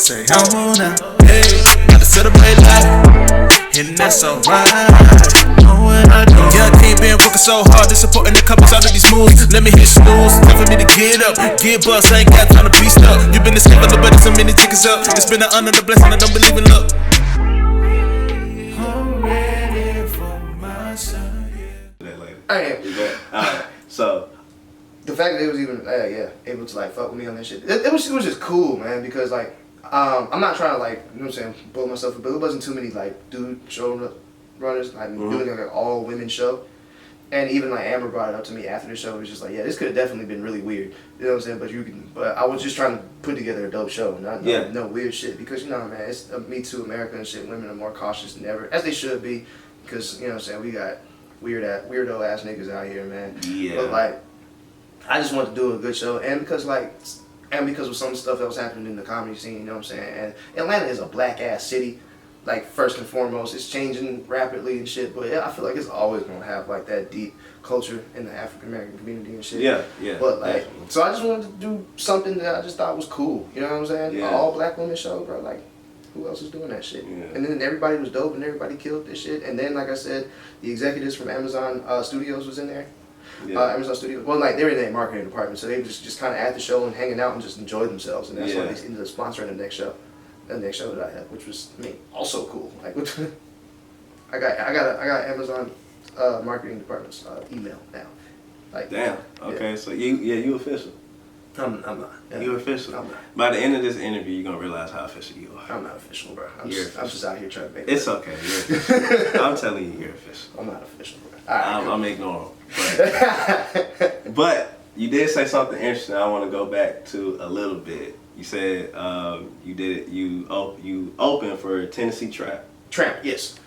say I'm on now. Hey, gotta celebrate life, and that's alright. Know what I do. Yeah, I can't been working so hard, disappointing the couples out of these moves. Let me hit snooze, time for me to get up, get bust. I ain't got time to be stuck. You been the skipper, but so many tickets up. It's been an honor, the blessing. I don't believe in luck. I'm ready for my son. I am. Alright, so the fact that they was even able to like fuck with me on that shit, it was just cool, man, because like I'm not trying to like, you know what I'm saying, blow myself up, but it wasn't too many like dude show runners, like doing like an all women show. And even like Amber brought it up to me after the show. It was just like, yeah, this could have definitely been really weird. You know what I'm saying? But I was just trying to put together a dope show, not no weird shit. Because you know, man, it's Me Too America and shit. Women are more cautious than ever, as they should be. Because you know what I'm saying, we got weirdo ass niggas out here, man. Yeah. But like, I just wanted to do a good show, and because of some stuff that was happening in the comedy scene, you know what I'm saying. And Atlanta is a black ass city. Like, first and foremost, it's changing rapidly and shit, but I feel like it's always gonna have like that deep culture in the African American community and shit. Yeah. But like, definitely. so I just wanted to do something that I just thought was cool. You know what I'm saying? Yeah. An all black women show, bro. Like, who else is doing that shit? Yeah. And then everybody was dope and everybody killed this shit. And then, like I said, the executives from Amazon Studios was in there. Yeah. Amazon Studios. Well, like, they were in the marketing department, so they was just kind of at the show and hanging out and just enjoyed themselves. And that's why they ended up sponsoring the next show. The next show that I had, which was also cool. Like, I got Amazon marketing department's email now. Like, damn. Okay, yeah. so you official. I'm not. Yeah. You official. I'm not. By the end of this interview, you're gonna realize how official you are. I'm not official, bro. I'm You're just out here trying to make. It's money. okay. You're official. I'm telling you, you're official. I'm not official, bro. All right, I'm ignoring. But you did say something interesting. I want to go back to a little bit. You said you opened for Tennessee Trap. Tramp, yes.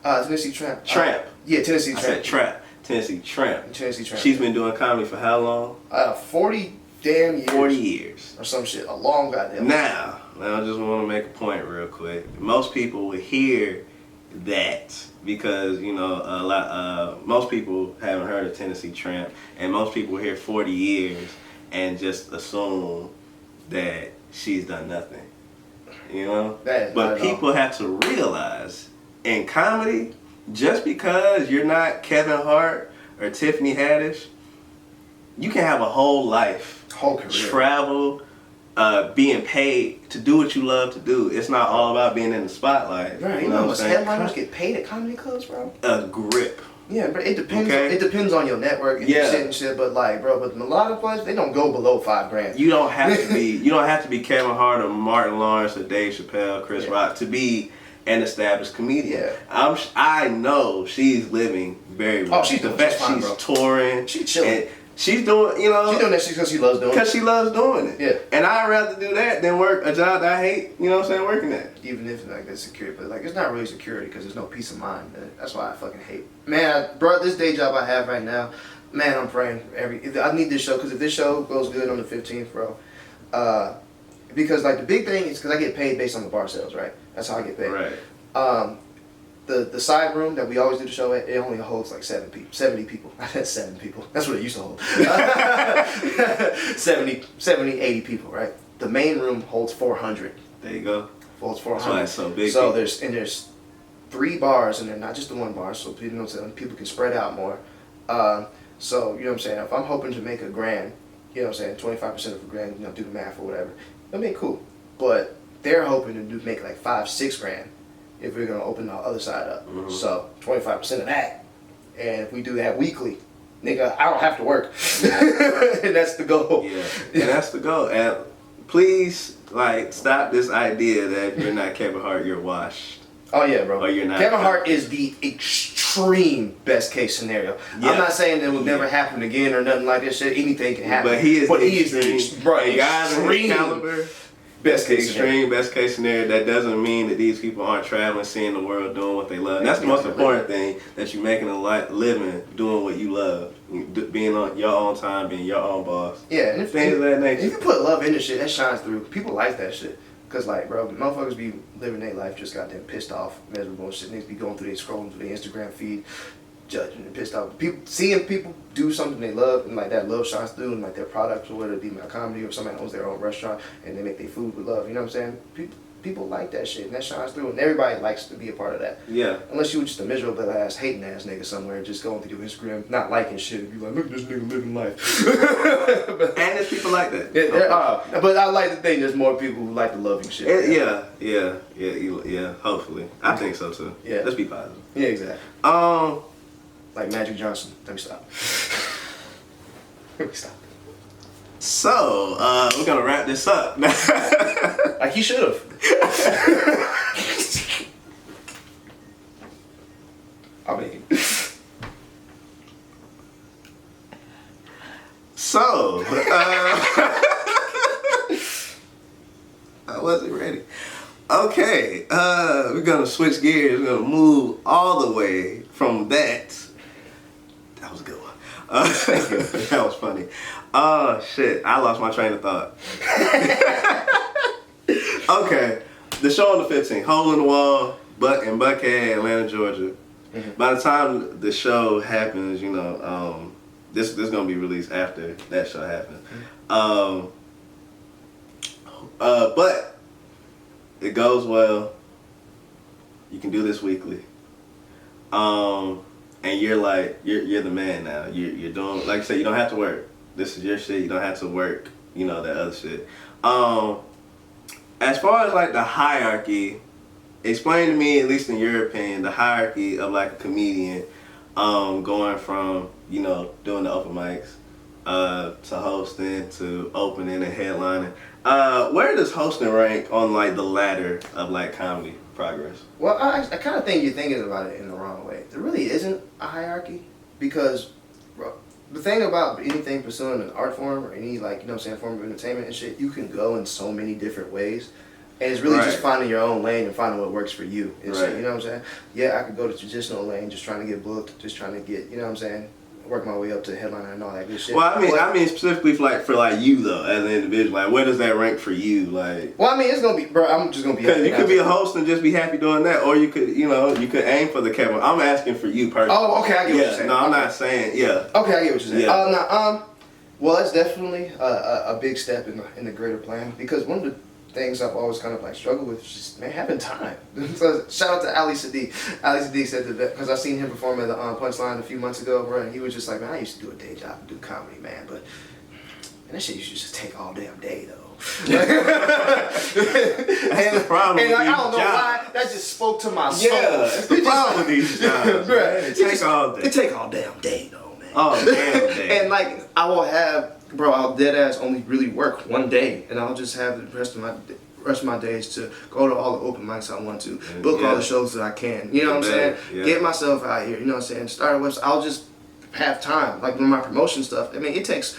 Tennessee Tramp. Tramp. Yeah, Tennessee Tramp. I said Trap. Tennessee Tramp. Tennessee Tramp. She's been doing comedy for how long? 40 damn years. 40 years. Or some shit. A long goddamn. Now I just want to make a point real quick. Most people would hear that because most people haven't heard of Tennessee Tramp, and most people hear 40 years and just assume that she's done nothing, you know? But people have to realize in comedy, just because you're not Kevin Hart or Tiffany Haddish, you can have a whole life, whole career, travel, being paid to do what you love to do. It's not all about being in the spotlight. Right, you know what headliners get paid at comedy clubs, bro? A grip. Yeah, but it depends. Okay. It depends on your network and your shit and shit. But like, bro, but a lot of places they don't go below $5,000. You don't have to be. You don't have to be Kevin Hart or Martin Lawrence or Dave Chappelle, Chris Rock to be an established comedian. Yeah. I know she's living very well. Oh, she's doing just fine, bro. Touring. She's chilling. She's doing, she's doing that shit because she loves doing it. Because she loves doing it. Yeah. And I'd rather do that than work a job that I hate, you know what I'm saying, working at. Even if like that's security, but like it's not really security because there's no peace of mind. Man. That's why I fucking hate. Man, bro, this day job I have right now, man, I'm praying I need this show because if this show goes good on the 15th, bro, because like the big thing is because I get paid based on the bar sales, right? That's how I get paid. Right. The side room that we always do the show at, it only holds like 70 people. That's 7 people. That's what it used to hold. 70, 80 people, right? The main room holds 400. There you go. Holds 400. That's why it's so big. So there's 3 bars, and they're not just the one bar, so people can spread out more. So, you know what I'm saying? If I'm hoping to make $1,000, you know what I'm saying, 25% of $1,000, do the math or whatever, it'll be cool. But they're hoping to make like $5-6 grand if we're gonna open the other side up. Mm-hmm. So 25% of that, and if we do that weekly, nigga, I don't have to work, and that's the goal. Yeah, and that's the goal. And please, like, stop this idea that if you're not Kevin Hart, you're washed. Oh yeah, bro. Or you're not. Kevin Hart is the extreme best case scenario. Yeah. I'm not saying that will never happen again or nothing like that shit. Anything can happen. But he is the extreme caliber. Best case extreme best case scenario. That doesn't mean that these people aren't traveling, seeing the world, doing what they love. And that's the most important thing, that you're making a living doing what you love, being on your own time, being your own boss. Yeah, and things of that nature. If you put love into shit, that shines through. People like that shit. Cause like, bro, motherfuckers be living their life just goddamn pissed off, miserable and shit. Niggas be going through, scrolling through their Instagram feed, judging and pissed off. Seeing people do something they love and like that love shines through and like their products or whether it be my comedy or somebody owns their own restaurant and they make their food with love. You know what I'm saying? People like that shit and that shines through and everybody likes to be a part of that. Yeah. Unless you were just a miserable ass, hating ass nigga somewhere just going through your Instagram, not liking shit and be like, look at this nigga living life. And there's people like that. Yeah, there are. But I like to think there's more people who like the loving shit. Yeah. Hopefully, I think so too. Yeah. Let's be positive. Yeah, exactly. Like Magic Johnson. Let me stop. Let me stop. So, we're gonna wrap this up. Like he should have. I mean. So, I wasn't ready. Okay, we're gonna switch gears. We're gonna move all the way from that. That was a good one. That was funny. Oh shit, I lost my train of thought. Okay, the show on the 15th, Hole in the Wall, Buckhead, Atlanta, Georgia. Mm-hmm. By the time the show happens, you know, this gonna be released after that show happens. Mm-hmm. But it goes well. You can do this weekly. And you're like you're the man now. You're doing, like I said, you don't have to work. This is your shit. You don't have to work. You know, that other shit. As far as like the hierarchy, explain to me, at least in your opinion, the hierarchy of like a comedian, going from, you know, doing the open mics, to hosting, to opening and headlining. Where does hosting rank on like the ladder of like comedy progress? Well, I kind of think you're thinking about it in the wrong way. There really isn't a hierarchy because, bro, the thing about anything pursuing an art form or any, like, you know what I'm saying, form of entertainment and shit, you can go in so many different ways. And it's really just finding your own lane and finding what works for you and shit, you know what I'm saying? Yeah, I could go to traditional lane just trying to get booked, just trying to get, you know what I'm saying, work my way up to headliner and all that good shit. Well, I mean specifically for you though, as an individual. Like, where does that rank for you? Like, well, I mean, it's gonna be, bro. I'm just gonna be. Because you could be a host and just be happy doing that, or you could, you know, you could aim for the camera. I'm asking for you personally. Oh, okay, I get what you're saying. No, I'm not saying. Yeah. Okay, I get what you're saying. Yeah. Well, it's definitely a big step in the greater plan because one of the things I've always kind of like struggled with is just, man, having time. So shout out to Ali Sadiq. Ali Sadiq said that because I seen him perform at the Punchline a few months ago, bro, and he was just like, man, I used to do a day job and do comedy, man, but man, that shit used to just take all damn day though. That's the problem. And like, I don't know jobs. why that just spoke to my soul. Yeah, that's the problem with these jobs. Bro, It takes all day. It take all damn day though, man. Oh damn day. And like I will have, bro, I'll dead ass only really work one day, and I'll just have the rest of my days to go to all the open mics I want to, book all the shows that I can. You know what I'm saying? Yeah. Get myself out here. You know what I'm saying? Start a website. I'll just have time. Like with my promotion stuff. I mean, it takes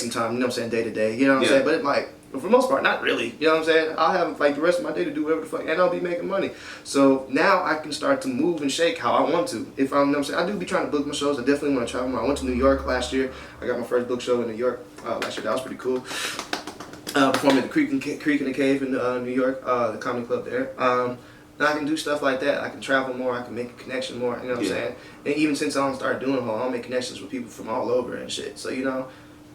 some time. You know what I'm saying? Day to day. You know what I'm saying? But it like, for the most part, not really. You know what I'm saying? I'll have like the rest of my day to do whatever the fuck, and I'll be making money. So now I can start to move and shake how I want to. If I'm, you know what I'm saying, I do be trying to book my shows. I definitely want to travel more. I went to New York last year. I got my first book show in New York last year. That was pretty cool. Performing at the Creek in the Cave in New York, the comedy club there. Now I can do stuff like that. I can travel more. I can make a connection more. You know what I'm saying? And even since I don't start doing I'll make connections with people from all over and shit. So, you know,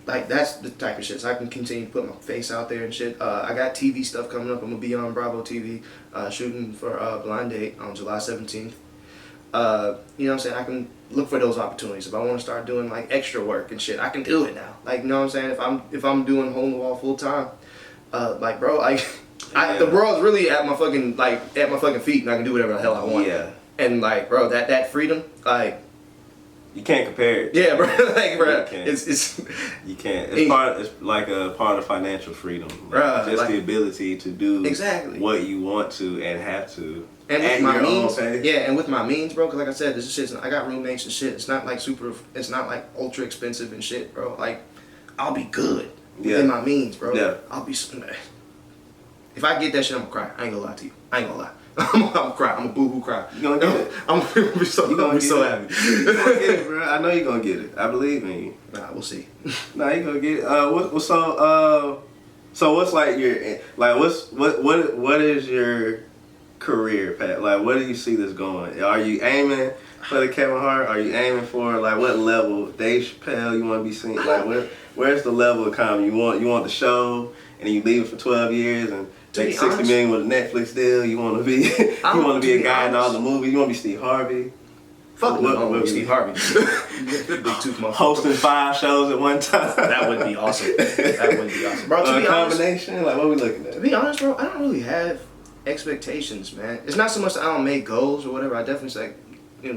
like that's the type of shit. So I can continue to put my face out there and shit. I got TV stuff coming up. I'm gonna be on Bravo TV shooting for Blind Date on July 17th. You know what I'm saying? I can look for those opportunities. If I want to start doing like extra work and shit, I can do it now. Like, you know what I'm saying? If I'm doing Hole in the Wall full time, like, bro, the world's really at my fucking feet, and I can do whatever the hell I want. Yeah. And like, bro, that freedom, like, you can't compare it. Yeah, bro. Like, bro, it's you can't. It's like a part of financial freedom. Like, just like, the ability to do what you want to and have to. And with my means, and with my means, bro. Cause like I said, this shit's. I got roommates and shit. It's not like it's not like ultra expensive and shit, bro. Like, I'll be good within my means, bro. Yeah. I'll be. If I get that shit, I'm gonna cry. I ain't gonna lie to you. I ain't gonna lie. I'm gonna cry. I'm a boohoo cry. You gonna get it? I'm gonna be so happy. You gonna get it, bro. I know you gonna get it. I believe in you. Nah, we'll see. Nah, you gonna get it. So what's like your what is your career path? Like, where do you see this going? Are you aiming for the Kevin Hart? Are you aiming for like what level? Dave Chappelle? You want to be seen? Like, where's the level of comedy? You want the show, and then you leave it for 12 years and make 60 million with a Netflix deal. You want to be a guy in all the movies. You want to be Steve Harvey. Fuck what Steve Harvey. Big tooth motherfucker. Hosting 5 shows at one time. That would be awesome. That would be awesome, bro. To be combination, honest, like what we looking at? To be honest, bro, I don't really have expectations, man. It's not so much that I don't make goals or whatever. I definitely say,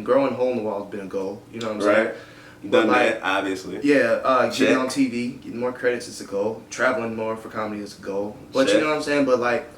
growing a hole in the wall has been a goal. You know what I'm saying? Right. You done that, obviously. Yeah, getting on TV, getting more credits is a goal. Traveling more for comedy is a goal. But you know what I'm saying? But like,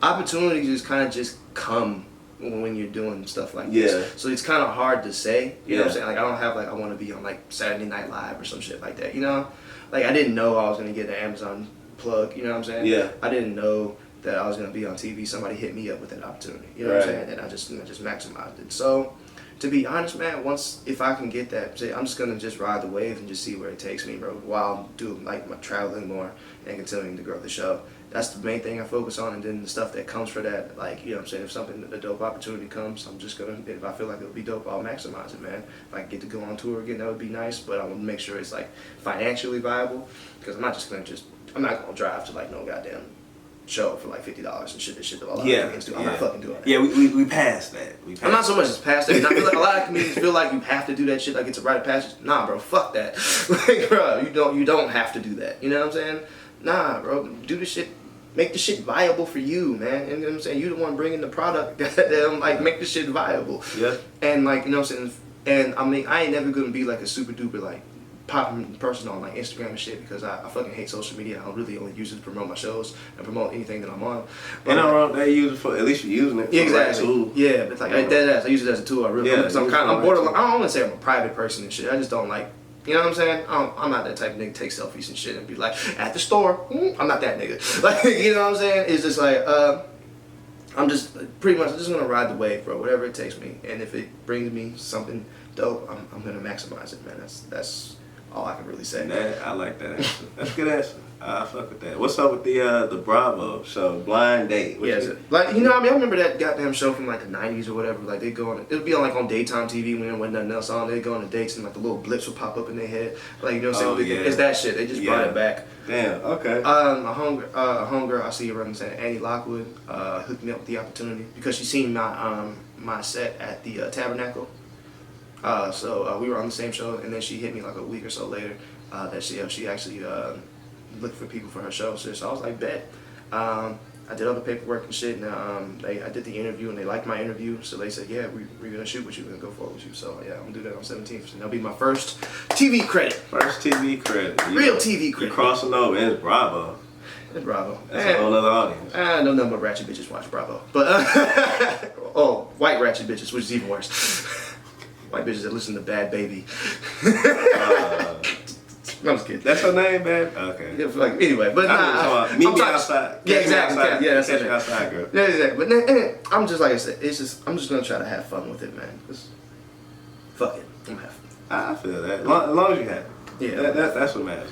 opportunities just kind of just come when you're doing stuff like this. So it's kind of hard to say. You know what I'm saying? Like, I don't have like, I want to be on like Saturday Night Live or some shit like that. You know? Like, I didn't know I was going to get an Amazon plug. You know what I'm saying? Yeah. I didn't know that I was going to be on TV. Somebody hit me up with that opportunity. You know what I'm saying? And I just maximized it. So, to be honest, man, if I can get that, I'm just gonna just ride the wave and just see where it takes me, bro. While I'm doing like my traveling more and continuing to grow the show. That's the main thing I focus on, and then the stuff that comes for that, like, you know what I'm saying, if a dope opportunity comes, I'm just gonna, if I feel like it'll be dope, I'll maximize it, man. If I get to go on tour again, that would be nice, but I want to make sure it's like financially viable, because I'm not gonna drive to like no goddamn show for like $50 and shit. This shit that a lot of comedians do. I'm not fucking doing that. Yeah, we passed that. I'm not so much as past that. I feel like a lot of comedians feel like you have to do that shit, like it's a rite of passage. Nah, bro, fuck that. Like, bro, you don't have to do that. You know what I'm saying? Nah, bro, do the shit. Make the shit viable for you, man. You know what I'm saying? You the one bringing the product. Like, make the shit viable. Yeah. And like, you know what I'm saying? And I mean, I ain't never gonna be like a super duper like popping person on like Instagram and shit, because I fucking hate social media. I really only use it to promote my shows and promote anything that I'm on. But, and I'm wrong. They use it for, at least you're using it for exactly. the right tool. Yeah, but like I use it as a tool. I'm borderline. I don't want to say I'm a private person and shit. I just don't like. You know what I'm saying? I'm not that type of nigga to take selfies and shit and be like, at the store. I'm not that nigga. Like, you know what I'm saying? It's just like, I'm just pretty much just gonna ride the wave, bro. Whatever it takes me, and if it brings me something dope, I'm gonna maximize it, man. That's all I can really say. I like that answer. That's a good answer. I fuck with that. What's up with the Bravo show, Blind Date? Like, you know what I mean? I remember that goddamn show from like the 90s or whatever. Like, they go on, it would be on like on daytime TV when there wasn't nothing else on. They'd go on the dates and like the little blips would pop up in their head. Like, you know what I'm saying? It's that shit. They just brought it back. Damn, okay. My homegirl, I see her running, saying Annie Lockwood, hooked me up with the opportunity because she seen my set at the Tabernacle. So we were on the same show, and then she hit me like a week or so later that she actually looked for people for her show. So I was like, bet. I did all the paperwork and shit, and I did the interview, and they liked my interview, so they said, yeah, we're gonna shoot with you, we're gonna go forward with you. So yeah, I'm gonna do that on 17th, and that'll be my first TV credit. First TV credit. Real TV credit. You're crossing over, and it's Bravo. It's Bravo. That's a whole other audience. I know nothing but ratchet bitches watch Bravo, but white ratchet bitches, which is even worse. White bitches that listen to Bad Baby. I'm just kidding. That's her name, man? Okay. Yeah, like, anyway, but meet me outside. Yeah, exactly. Outside. Yeah, that's it. it. Outside, girl. Yeah, exactly. But I'm just, like I said, I'm just gonna try to have fun with it, man. Fuck it, I'm gonna have fun. I feel that. As long as you have it. Yeah. That's what matters.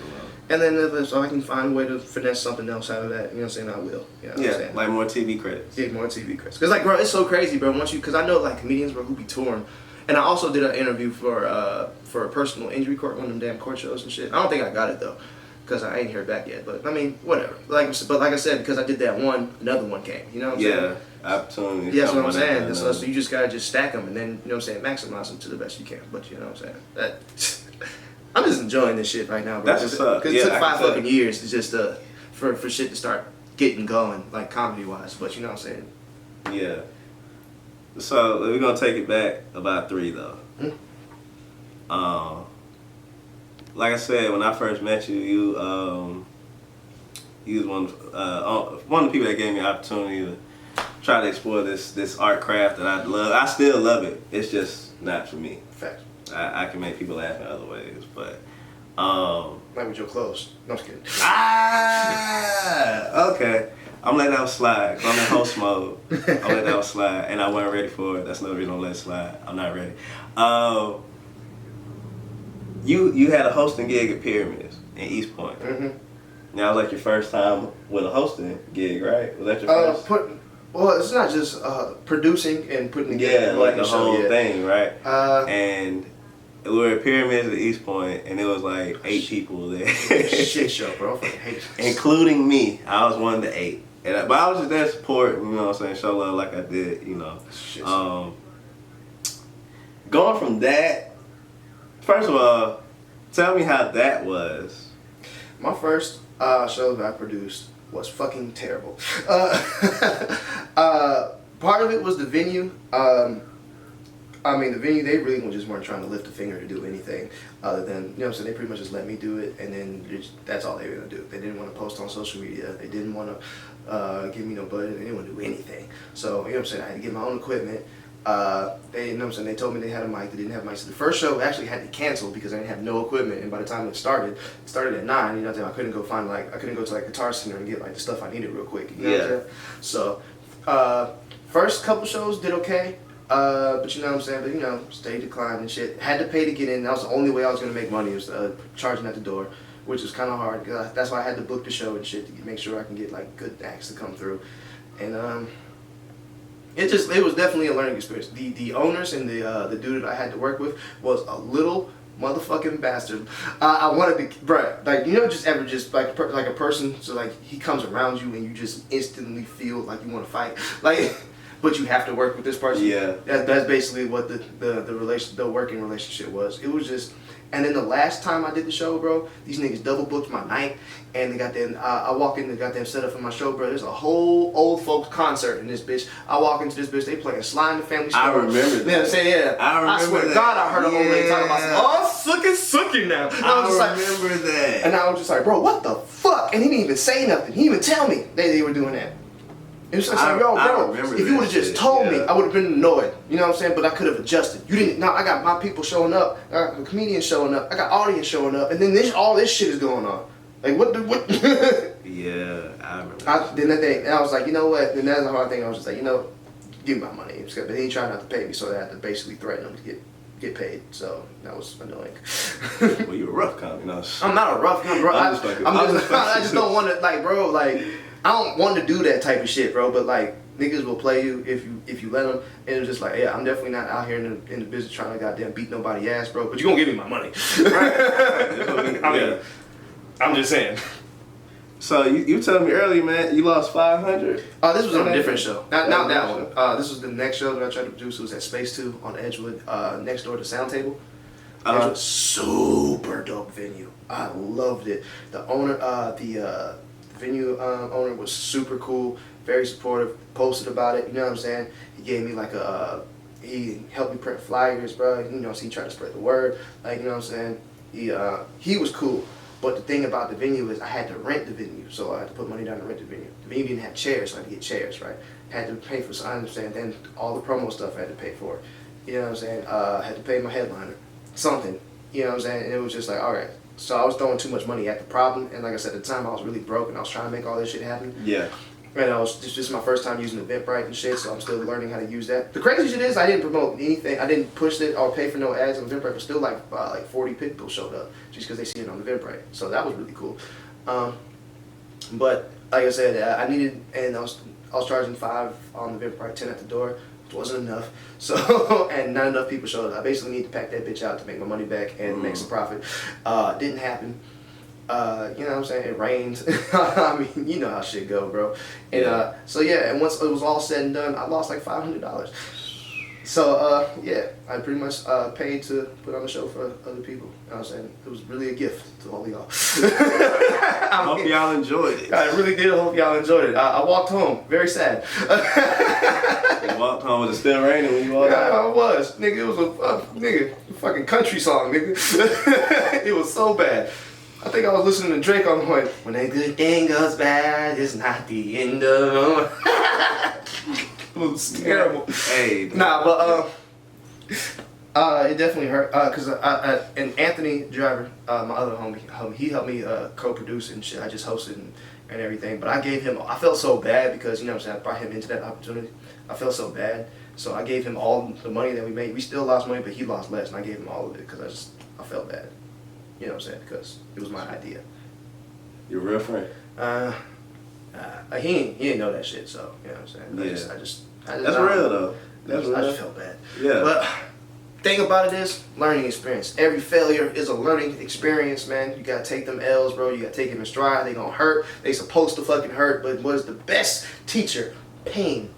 And then if I can find a way to finesse something else out of that, you know what I'm saying, I will. You know what I'm saying? Like more TV credits. Yeah, more TV credits. Because, like, bro, it's so crazy, bro. Because I know, like, comedians, bro, who be touring. And I also did an interview for a personal injury court, one of them damn court shows and shit. I don't think I got it, though, because I ain't heard back yet. But, I mean, whatever. But like I said, because I did that one, another one came. You know what I'm saying? Yeah, opportunity. Yeah, that's what I'm saying. So you just got to just stack them and then, you know what I'm saying, maximize them to the best you can. But, you know what I'm saying? I'm just enjoying this shit right now, bro. That's what's up. Because it took 5 fucking years to just, for shit to start getting going, like, comedy-wise. But, you know what I'm saying? Yeah. So we're gonna take it back about 3 though. Like I said, when I first met you, you was one of the people that gave me the opportunity to try to explore this art craft that I love. I still love it. It's just not for me. Facts. I can make people laugh in other ways, but like with your clothes. No, I'm just kidding. Okay. I'm letting that one slide. I'm in host mode. I'm letting that one slide, and I wasn't ready for it. That's no reason I'm letting it slide. I'm not ready. You had a hosting gig at Pyramids in East Point. Mm-hmm. Now, was like your first time with a hosting gig, right? Was that your first? Well, it's not just producing and putting together. Yeah, like the whole show, thing, right? And we were at Pyramids at East Point, and it was like 8 people there. Shit show, bro. I fucking hate it. Including me. I was one of the 8. But I was just there to support, you know what I'm saying, show love like I did, you know. Shit. Going from that, first of all, tell me how that was. My first show that I produced was fucking terrible. Part of it was the venue. I mean, the venue, they really just weren't trying to lift a finger to do anything other than, you know what I'm saying, they pretty much just let me do it, and then that's all they were going to do. They didn't want to post on social media. They didn't want to give me no budget. They didn't want to do anything. So, you know what I'm saying, I had to get my own equipment. They, you know what I'm saying, they told me they had a mic. They didn't have mics. So the first show actually had to cancel because I didn't have no equipment, and by the time it started at 9, you know what I'm saying, I couldn't go to like Guitar Center and get like the stuff I needed real quick. You know what I'm saying? So, first couple shows did okay. But you know what I'm saying, but you know, stage decline and shit. Had to pay to get in. That was the only way I was gonna make money, was charging at the door, which was kind of hard. That's why I had to book the show and shit to make sure I can get like good acts to come through. And it was definitely a learning experience. The owners and the dude that I had to work with was a little motherfucking bastard. I wanted to, bruh, like, you know, just ever just like a person, so like he comes around you and you just instantly feel like you want to fight, like. But you have to work with this person. Yeah. That's basically what the working relationship was. It was just, and then the last time I did the show, bro, these niggas double booked my night, and they got them. I walk in, they got them set up for my show, bro. There's a whole old folks concert in this bitch. I walk into this bitch, they playing Sly and the Family Stone. I remember that. You know what I'm saying? Yeah. I remember I swear to that. God, I heard a old lady talking about, oh, sucky now. And I was just remember that. And I was just like, bro, what the fuck? And he didn't even say nothing. He didn't even tell me they were doing that. It was like, yo, bro, if you would have just told me, I would have been annoyed. You know what I'm saying? But I could have adjusted. You didn't. Now I got my people showing up. I got the comedians showing up. I got audience showing up. And then all this shit is going on. Like, what? Yeah, I remember. Then I was like, you know what? Then that's the hard thing. I was just like, you know, give me my money. But he tried not to pay me, so I had to basically threaten him to get paid. So that was annoying. Well, you a rough comic, you know. I'm not a rough comic, bro. I just don't want to, like, bro, like. I don't want to do that type of shit, bro. But like, niggas will play you if you let them. And it's just like, yeah, I'm definitely not out here in the business trying to goddamn beat nobody ass, bro. But you gonna give me my money, right? I mean, I'm just saying. So you telling me earlier, man, you lost 500? This was on a different show. Not that one. This was the next show that I tried to produce. It was at Space 2 on Edgewood, next door to Sound Table. Edgewood, super dope venue. I loved it. The owner, the venue owner was super cool, very supportive, posted about it, you know what I'm saying? He gave me like he helped me print flyers, bro, you know, so he tried to spread the word, like, you know what I'm saying? He was cool, but the thing about the venue is I had to rent the venue, so I had to put money down to rent the venue. The venue didn't have chairs, so I had to get chairs, right? Had to pay for, so I understand, then all the promo stuff I had to pay for, you know what I'm saying? Had to pay my headliner, something, you know what I'm saying? And it was just like, all right. So I was throwing too much money at the problem, and like I said, at the time I was really broke, and I was trying to make all this shit happen. Yeah. And I was just my first time using Eventbrite and shit, so I'm still learning how to use that. The crazy shit is I didn't promote anything. I didn't push it or pay for no ads on Eventbrite, but still like 40 people showed up just because they see it on Eventbrite. So that was really cool. But like I said, I needed, and I was charging $5 on the Eventbrite, 10 at the door. Which wasn't enough. So, and not enough people showed up. I basically need to pack that bitch out to make my money back and make some profit. Didn't happen. You know what I'm saying? It rained. I mean, you know how shit go, bro. And so yeah, and once it was all said and done, I lost like $500. So yeah, I pretty much paid to put on the show for other people. You know what I'm saying? It was really a gift to all of y'all. I hope y'all enjoyed it. I really did hope y'all enjoyed it. I walked home, very sad. You walked home, was it still raining when you walked home? Yeah, it was. Nigga, it was a fucking country song, nigga. It was so bad. I think I was listening to Drake on the way. When a good thing goes bad, it's not the end of it was terrible. Hey. Nah, but it definitely hurt. Cause and Anthony Driver, my other homie, he helped me co-produce and shit. I just hosted and everything. But I gave him. I felt so bad because, you know what I'm saying, I brought him into that opportunity. I felt so bad, so I gave him all the money that we made. We still lost money, but he lost less, and I gave him all of it because I felt bad. You know what I'm saying? Because it was my idea. Your real friend? He didn't know that shit, so you know what I'm saying. Yeah. I just That's real though. That's real. I just felt bad. Yeah. But thing about it is learning experience. Every failure is a learning experience, man. You gotta take them L's, bro. You gotta take them in stride. They gonna hurt. They supposed to fucking hurt. But what is the best teacher? Pain.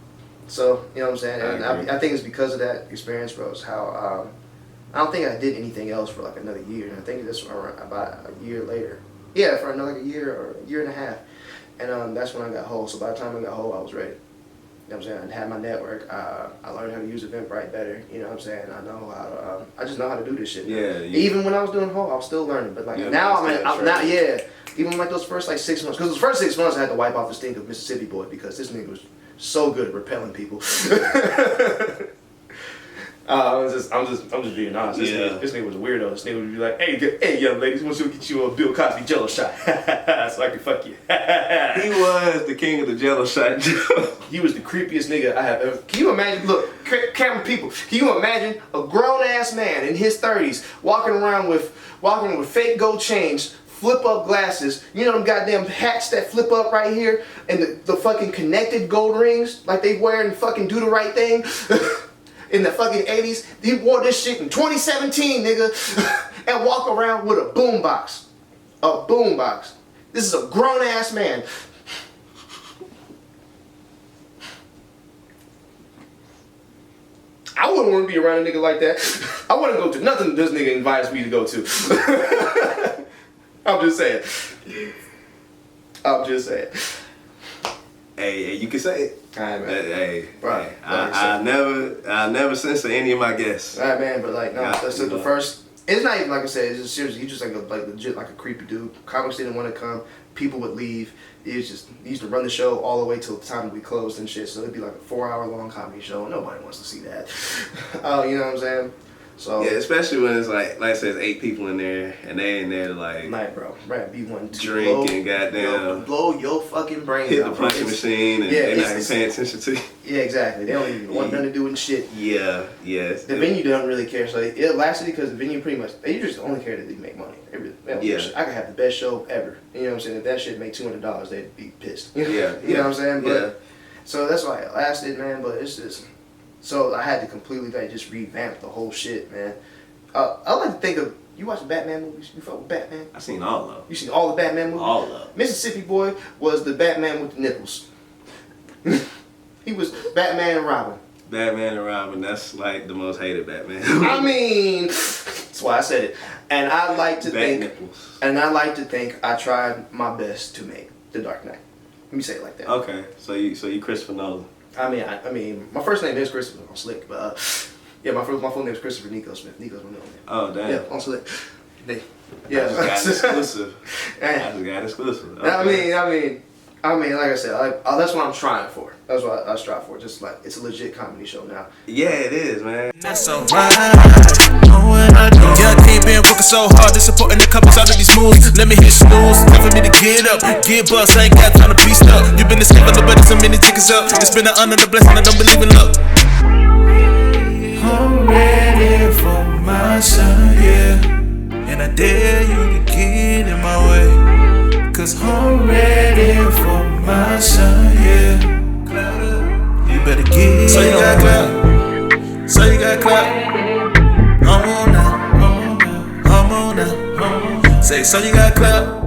So you know what I'm saying. And I think it's because of that experience, bro. It's how I don't think I did anything else for like another year. And I think that's about a year later. Yeah, for another year or a year and a half. And that's when I got whole. So by the time I got whole, I was ready. You know what I'm saying? I had my network. I learned how to use Eventbrite better. You know what I'm saying? I know how to. I just know how to do this shit. Yeah. Even when I was doing whole, I was still learning. But like now, I'm not. Yeah. Even like those first like 6 months, because the first 6 months I had to wipe off the stink of Mississippi Boy because this nigga was so good at repelling people. I'm just being honest. This nigga was a weirdo. This nigga would be like, hey, young ladies, want to get you a Bill Cosby Jello shot, so I can fuck you. He was the king of the Jello shot. He was the creepiest nigga I have ever. Can you imagine? Look, camera people. Can you imagine a grown ass man in his 30s walking around with fake gold chains, flip up glasses, you know them goddamn hats that flip up right here, and the fucking connected gold rings like they wear and fucking Do the Right Thing. In the fucking 80s, he wore this shit in 2017, nigga, and walk around with a boombox. A boombox. This is a grown ass man. I wouldn't want to be around a nigga like that. I wouldn't go to nothing this nigga invites me to go to. I'm just saying. Hey, you can say it. Alright, man. Hey, Right. I never censor any of my guests. Alright, man, but like, no, Yeah, that's the first. It's not even like I said. It's just seriously. He's just like legit like a creepy dude. Comics didn't want to come. People would leave. He used to run the show all the way till the time we closed and shit. So it'd be like a 4-hour long comedy show. Nobody wants to see that. You know what I'm saying? So yeah, especially when it's like I said, 8 people in there and they in there to like night, bro. Right, be one drink and goddamn blow your fucking brain hit out, the punching machine and they're not even paying attention to you. Yeah, exactly. They don't even want nothing to do with shit. Yeah, yes. The venue don't really care, so it lasted because the venue pretty much they just only care that they make money. I could have the best show ever. You know what I'm saying? If that shit make $200, they'd be pissed. You know what I'm saying? But so that's why it lasted, man. But it's just so I had to completely like just revamp the whole shit, man. I like to think of you watch the Batman movies. You fuck with Batman? I seen all of them. You seen all the Batman movies? All of them. Mississippi Boy was the Batman with the nipples. He was Batman and Robin. Batman and Robin, that's like the most hated Batman. I mean, that's why I said it. And I like to think I tried my best to make The Dark Knight. Let me say it like that. Okay, so you Christopher Nolan. I mean, my first name is Christopher. I'm slick, but yeah, my full name is Christopher Neiko Smith. Neiko's my middle name. Oh damn. Yeah, I'm slick. I just got exclusive. Okay. I mean, like I said, that's what I'm trying for. That's what I strive for. Just like it's a legit comedy show now. Yeah, it is, man. That's alright. Know what I do. Yeah, I can't been working so hard, they supporting the couples out of these moves. Let me hit snooze, time for me to get up, get bust. I ain't got time to be stuck. You been the skipper, but so many tickets up. It's been an honor, the blessing, I don't believe in luck. I'm ready for my son, yeah. And I dare you to get in my way. Cause I'm ready for my son, yeah. You better get. So you got clout. So you got clout. I'm on now. I'm on now. Say, so you got clout.